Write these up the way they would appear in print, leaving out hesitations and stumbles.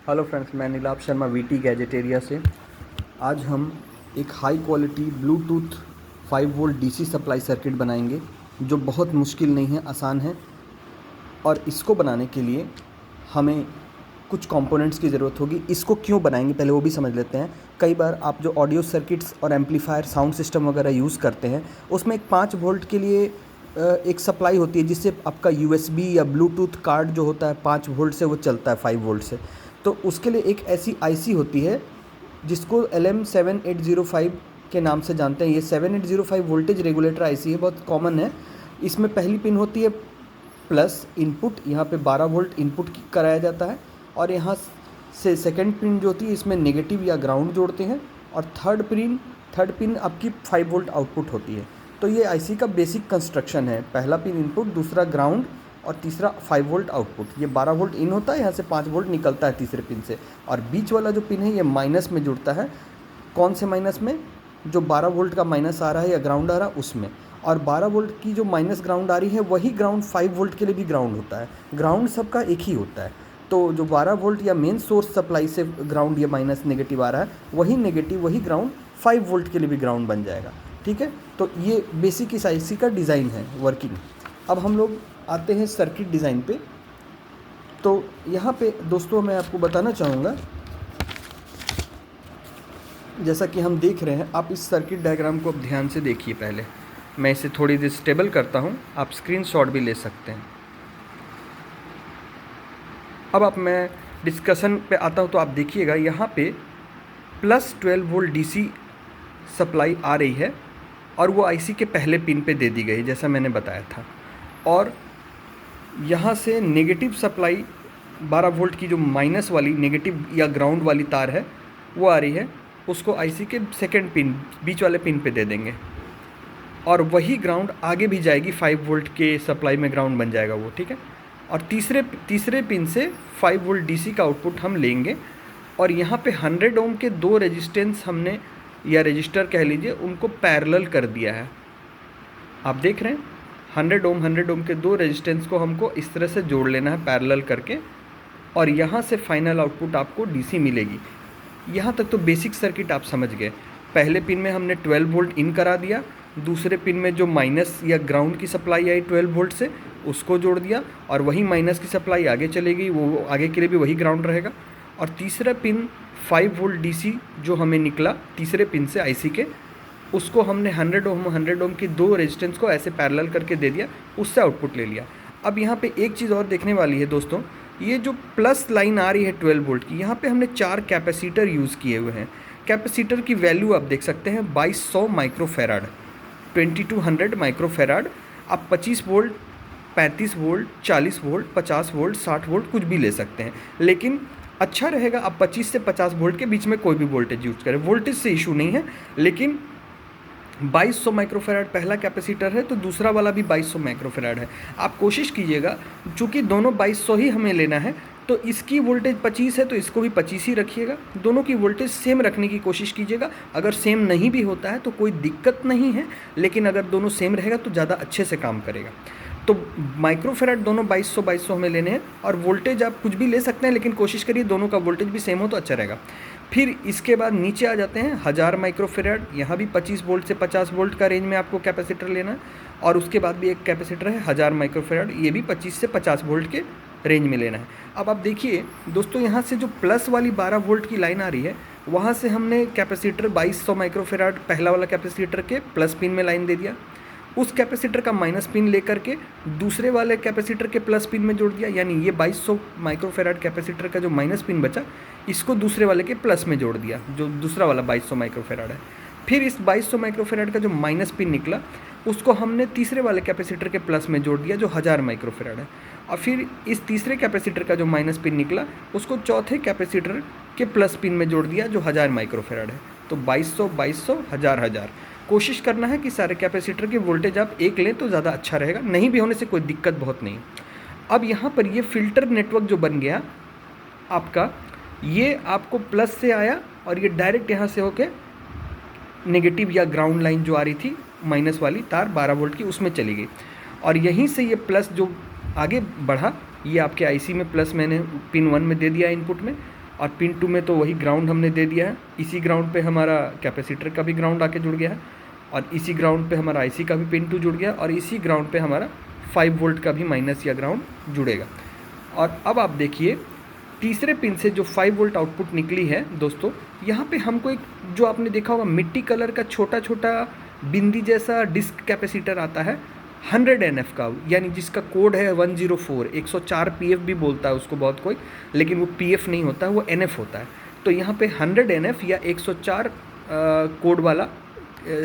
Hello friends, मैं Nilabh Sharma VT gadget area से। आज हम एक high quality Bluetooth 5 volt DC supply circuit बनाएंगे जो बहुत मुश्किल नहीं है, आसान है। और इसको बनाने के लिए हमें कुछ कंपोनेंट्स की ज़रूरत होगी। इसको क्यों बनाएंगे पहले वो भी समझ लेते हैं। कई बार आप जो ऑडियो सर्किट्स और एम्पलीफायर साउंड सिस्टम वगैरह यूज़ करते हैं उसमें एक 5 वोल्ट के लिए एक सप्लाई होती है जिससे आपका यूएसबी या ब्लूटूथ कार्ड जो होता है 5 वोल्ट से वो चलता है 5 वोल्ट से। तो उसके लिए एक ऐसी आईसी होती है जिसको LM7805 के नाम से जानते हैं। ये 7805 वोल्टेज रेगुलेटर आईसी है, बहुत कॉमन है। इसमें पहली पिन होती है प्लस इनपुट, यहाँ पे 12 वोल्ट इनपुट कराया जाता है। और यहाँ से सेकंड पिन जो होती है इसमें नेगेटिव या ग्राउंड जोड़ते हैं। और थर्ड पिन आपकी 5 वोल्ट आउटपुट होती है। तो ये आईसी का बेसिक कंस्ट्रक्शन है। पहला पिन इनपुट, दूसरा ग्राउंड और तीसरा 5 वोल्ट आउटपुट। ये 12 वोल्ट इन होता है, यहाँ से 5 वोल्ट निकलता है तीसरे पिन से। और बीच वाला जो पिन है ये माइनस में जुड़ता है। कौन से माइनस में? जो 12 वोल्ट का माइनस आ रहा है या ग्राउंड आ रहा है उसमें। और 12 वोल्ट की जो माइनस ग्राउंड आ रही है वही ग्राउंड 5 वोल्ट के लिए भी ग्राउंड होता है। ग्राउंड सबका एक ही होता है। तो जो 12 वोल्ट या मेन सोर्स सप्लाई से ग्राउंड या माइनस नेगेटिव आ रहा है वही नेगेटिव वही ग्राउंड 5 वोल्ट के लिए भी ग्राउंड बन जाएगा। ठीक है, तो ये बेसिक इस आईसी का डिज़ाइन है, वर्किंग। अब हम लोग आते हैं सर्किट डिज़ाइन पे। तो यहाँ पे दोस्तों मैं आपको बताना चाहूँगा, जैसा कि हम देख रहे हैं, आप इस सर्किट डायग्राम को अब ध्यान से देखिए। पहले मैं इसे थोड़ी देर स्टेबल करता हूँ, आप स्क्रीनशॉट भी ले सकते हैं। अब मैं डिस्कशन पे आता हूँ तो आप देखिएगा यहाँ पे प्लस 12 वोल्ट डीसी सप्लाई आ रही है और वो आईसी के पहले पिन पे दे दी गई जैसा मैंने बताया था। और यहाँ से नेगेटिव सप्लाई 12 वोल्ट की जो माइनस वाली नेगेटिव या ग्राउंड वाली तार है वो आ रही है, उसको आईसी के सेकंड पिन बीच वाले पिन पे दे देंगे। और वही ग्राउंड आगे भी जाएगी, 5 वोल्ट के सप्लाई में ग्राउंड बन जाएगा वो। ठीक है, और तीसरे पिन से 5 वोल्ट डीसी का आउटपुट हम लेंगे। और यहाँ पे 100 ओम के 2 रेजिस्टेंस हमने या रजिस्टर कह लीजिए उनको पैरेलल कर दिया है। आप देख रहे हैं 100 ओम के 2 रेजिस्टेंस को हमको इस तरह से जोड़ लेना है पैरेलल करके। और यहाँ से फाइनल आउटपुट आपको डीसी मिलेगी। यहाँ तक तो बेसिक सर्किट आप समझ गए। पहले पिन में हमने 12 वोल्ट इन करा दिया, दूसरे पिन में जो माइनस या ग्राउंड की सप्लाई आई 12 वोल्ट से उसको जोड़ दिया, और वही माइनस की सप्लाई आगे चलेगी, वो आगे के लिए भी वही ग्राउंड रहेगा। और तीसरा पिन 5 वोल्ट डीसी जो हमें निकला तीसरे पिन से आईसी के, उसको हमने 100 ओम की 2 रेजिस्टेंस को ऐसे पैरेलल करके दे दिया, उससे आउटपुट ले लिया। अब यहाँ पे एक चीज़ और देखने वाली है दोस्तों, ये जो प्लस लाइन आ रही है 12 वोल्ट की, यहाँ पे हमने 4 कैपेसिटर यूज़ किए हुए हैं। कैपेसिटर की वैल्यू आप देख सकते हैं 2200 माइक्रोफेराड, 2200 माइक्रोफेराड। आप 25 volt, 35 volt, 40 volt, 50 volt, 60 volt कुछ भी ले सकते हैं, लेकिन अच्छा रहेगा आप 25 से 50 वोल्ट के बीच में कोई भी वोल्टेज यूज़ करें। वोल्टेज से इशू नहीं है, लेकिन 2200 माइक्रोफेराड पहला कैपेसिटर है तो दूसरा वाला भी 2200 माइक्रोफेराड है। आप कोशिश कीजिएगा, चूँकि दोनों 2200 ही हमें लेना है, तो इसकी वोल्टेज 25 है तो इसको भी 25 ही रखिएगा। दोनों की वोल्टेज सेम रखने की कोशिश कीजिएगा। अगर सेम नहीं भी होता है तो कोई दिक्कत नहीं है, लेकिन अगर दोनों सेम रहेगा तो ज़्यादा अच्छे से काम करेगा। तो माइक्रोफेराड दोनों 2200 हमें लेने हैं। और वोल्टेज आप कुछ भी ले सकते हैं, लेकिन कोशिश करिए दोनों का वोल्टेज भी सेम हो तो अच्छा रहेगा। फिर इसके बाद नीचे आ जाते हैं 1000 माइक्रोफेराड। यहाँ भी 25 वोल्ट से 50 वोल्ट का रेंज में आपको कैपेसिटर लेना है। और उसके बाद भी एक कैपेसिटर है 1000 माइक्रोफेराड, ये भी 25 से 50 वोल्ट के रेंज में लेना है। अब आप देखिए दोस्तों, यहाँ से जो प्लस वाली 12 वोल्ट की लाइन आ रही है वहाँ से हमने कैपेसिटर 2200 माइक्रोफेराड पहला वाला कैपेसिटर के प्लस पिन में लाइन दे दिया। उस कैपेसिटर का माइनस पिन लेकर के दूसरे वाले कैपेसिटर के प्लस पिन में जोड़ दिया, यानी ये 2200 माइक्रोफेराड कैपेसिटर का जो माइनस पिन बचा इसको दूसरे वाले के प्लस में जोड़ दिया, जो दूसरा वाला 2200 माइक्रोफेराड है। फिर इस 2200 माइक्रोफेराड का जो माइनस पिन निकला उसको हमने तीसरे वाले कैपेसिटर के प्लस में जोड़ दिया जो 1000 माइक्रोफेराड है। और फिर इस तीसरे कैपेसिटर का जो माइनस पिन निकला उसको चौथे कैपेसिटर के प्लस पिन में जोड़ दिया जो 1000 माइक्रोफेराड है। तो 2200 2200 1000 1000। कोशिश करना है कि सारे कैपेसिटर की वोल्टेज आप एक लें तो ज़्यादा अच्छा रहेगा, नहीं भी होने से कोई दिक्कत बहुत नहीं। अब यहाँ पर ये फिल्टर नेटवर्क जो बन गया आपका, ये आपको प्लस से आया और ये डायरेक्ट यहाँ से होके नेगेटिव या ग्राउंड लाइन जो आ रही थी माइनस वाली तार 12 वोल्ट की उसमें चली गई। और यहीं से ये प्लस जो आगे बढ़ा, ये आपके आईसी में प्लस मैंने पिन 1 में दे दिया इनपुट में, और पिन 2 में तो वही ग्राउंड हमने दे दिया है, इसी ग्राउंड पे हमारा कैपेसिटर का भी ग्राउंड आके जुड़ गया है, और इसी ग्राउंड पे हमारा आईसी का भी पिन 2 जुड़ गया, और इसी ग्राउंड पे हमारा 5 वोल्ट का भी माइनस या ग्राउंड जुड़ेगा। और अब आप देखिए तीसरे पिन से जो 5 वोल्ट आउटपुट निकली है दोस्तों, यहाँ पे हमको एक जो आपने देखा होगा मिट्टी कलर का छोटा छोटा बिंदी जैसा डिस्क कैपेसिटर आता है 100 NF का, यानी जिसका कोड है 104, 104 PF भी बोलता है उसको बहुत कोई, लेकिन वो PF नहीं होता है, वो NF होता है। तो यहाँ पे 100 NF या 104 कोड वाला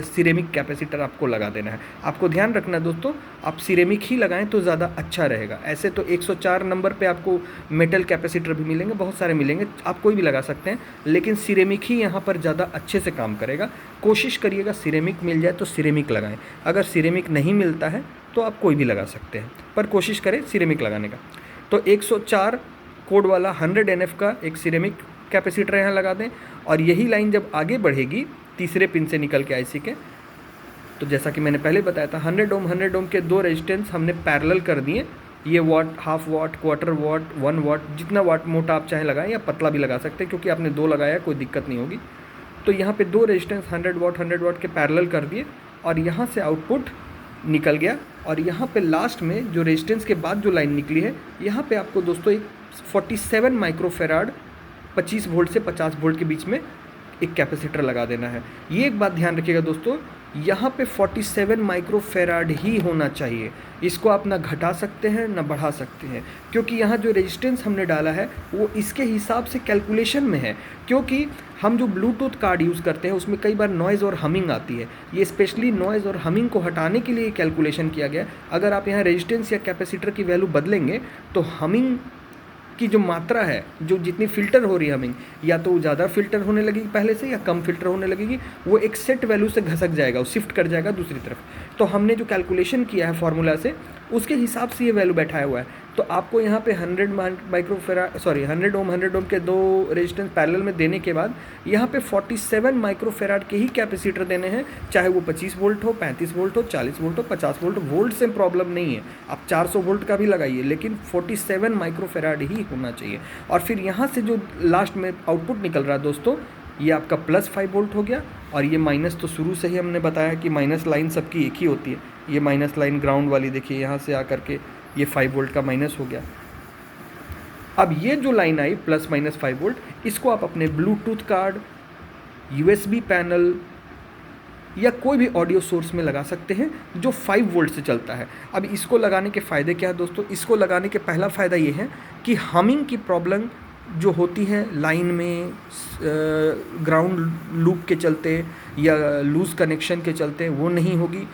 सिरेमिक कैपेसिटर आपको लगा देना है। आपको ध्यान रखना दोस्तों, आप सिरेमिक ही लगाएं तो ज़्यादा अच्छा रहेगा। ऐसे तो 104 नंबर पे आपको मेटल कैपेसिटर भी मिलेंगे, बहुत सारे मिलेंगे, आप कोई भी लगा सकते हैं, लेकिन सिरेमिक ही यहाँ पर ज़्यादा अच्छे से काम करेगा। कोशिश करिएगा सिरेमिक मिल जाए तो सिरेमिक लगाएं, अगर सिरेमिक नहीं मिलता है तो आप कोई भी लगा सकते हैं, पर कोशिश करें सिरेमिक लगाने का। तो 104 कोड वाला 100 NF का एक सिरेमिक कैपेसिटर यहाँ लगा दें, और यही लाइन जब आगे बढ़ेगी तीसरे पिन से निकल के आईसी के, तो जैसा कि मैंने पहले बताया था 100 ओम के 2 रेजिस्टेंस हमने पैरेलल कर दिए। ये वाट, हाफ वाट, क्वार्टर वाट, 1 वाट, जितना वाट मोटा आप चाहे लगाएं, या पतला भी लगा सकते हैं, क्योंकि आपने 2 लगाया है, कोई दिक्कत नहीं होगी। तो यहाँ पे 2 रेजिस्टेंस 100 वाट के पैरेलल कर दिए, और यहाँ से आउटपुट निकल गया। और यहाँ पे लास्ट में जो रेजिस्टेंस के बाद जो लाइन निकली है, यहाँ पे आपको दोस्तों एक 47 माइक्रोफेराड 25 वोल्ट से 50 वोल्ट के बीच में एक कैपेसिटर लगा देना है। ये एक बात ध्यान रखिएगा दोस्तों, यहाँ पे 47 माइक्रोफेराड ही होना चाहिए, इसको आप ना घटा सकते हैं ना बढ़ा सकते हैं, क्योंकि यहाँ जो रेजिस्टेंस हमने डाला है वो इसके हिसाब से कैलकुलेशन में है। क्योंकि हम जो ब्लूटूथ कार्ड यूज़ करते हैं उसमें कई बार नॉइज़ और हमिंग आती है, ये स्पेशली नॉइज़ और हमिंग को हटाने के लिए कैलकुलेशन किया गया। अगर आप यहाँ रेजिस्टेंस या कैपेसिटर की वैल्यू बदलेंगे तो हमिंग की जो मात्रा है, जो जितनी फ़िल्टर हो रही है हमिंग, या तो ज़्यादा फ़िल्टर होने लगेगी पहले से, या कम फ़िल्टर होने लगेगी, वो एक सेट वैल्यू से घसक जाएगा, वो शिफ्ट कर जाएगा दूसरी तरफ। तो हमने जो कैलकुलेशन किया है फार्मूला से, उसके हिसाब से ये वैल्यू बैठाया हुआ है। तो आपको यहाँ पे 100 ओम के 2 रेजिस्टेंस पैरेलल में देने के बाद यहाँ पे 47 माइक्रोफेराड के ही कैपेसिटर देने हैं, चाहे वो 25 वोल्ट हो, 35 वोल्ट हो, 40 वोल्ट हो, 50 वोल्ट। वोल्ट से प्रॉब्लम नहीं है, आप 400 वोल्ट का भी लगाइए, लेकिन 47 माइक्रोफेराड ही होना चाहिए। और फिर यहाँ से जो लास्ट में आउटपुट निकल रहा है दोस्तों, ये आपका +5 वोल्ट हो गया। और ये माइनस तो शुरू से ही हमने बताया कि माइनस लाइन सबकी एक ही होती है। ये माइनस लाइन ग्राउंड वाली देखिए, यहाँ से आकर के ये 5 वोल्ट का माइनस हो गया। अब ये जो लाइन आई ±5 वोल्ट, इसको आप अपने ब्लूटूथ कार्ड, USB पैनल या कोई भी ऑडियो सोर्स में लगा सकते हैं जो 5 वोल्ट से चलता है। अब इसको लगाने के फ़ायदे क्या है दोस्तों? इसको लगाने के पहला फ़ायदा ये है कि हमिंग की प्रॉब्लम जो होती है लाइन में ग्राउंड लूप के चलते या लूज़ कनेक्शन के चलते, वो नहीं होगी।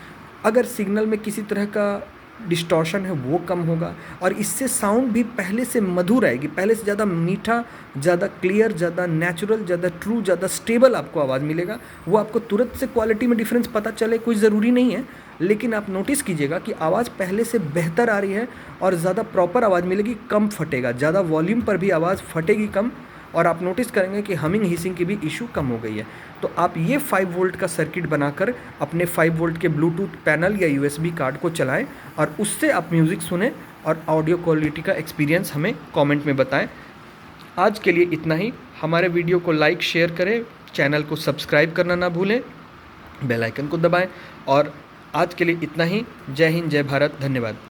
अगर सिग्नल में किसी तरह का डिस्टॉर्शन है वो कम होगा, और इससे साउंड भी पहले से मधुर आएगी, पहले से ज़्यादा मीठा, ज़्यादा क्लियर, ज़्यादा नेचुरल, ज़्यादा ट्रू, ज़्यादा स्टेबल आपको आवाज़ मिलेगा। वो आपको तुरंत से क्वालिटी में डिफरेंस पता चले कोई ज़रूरी नहीं है, लेकिन आप नोटिस कीजिएगा कि आवाज़ पहले से बेहतर आ रही है और ज़्यादा प्रॉपर आवाज़ मिलेगी, कम फटेगा, ज़्यादा वॉल्यूम पर भी आवाज़ फटेगी कम, और आप नोटिस करेंगे कि हमिंग हिसिंग की भी इशू कम हो गई है। तो आप ये 5 वोल्ट का सर्किट बनाकर अपने 5 वोल्ट के ब्लूटूथ पैनल या USB कार्ड को चलाएं, और उससे आप म्यूज़िक सुनें और ऑडियो क्वालिटी का एक्सपीरियंस हमें कमेंट में बताएं। आज के लिए इतना ही। हमारे वीडियो को लाइक शेयर करें, चैनल को सब्सक्राइब करना ना भूलें, बेल आइकन को दबाएं, और आज के लिए इतना ही। जय हिंद, जय भारत, धन्यवाद।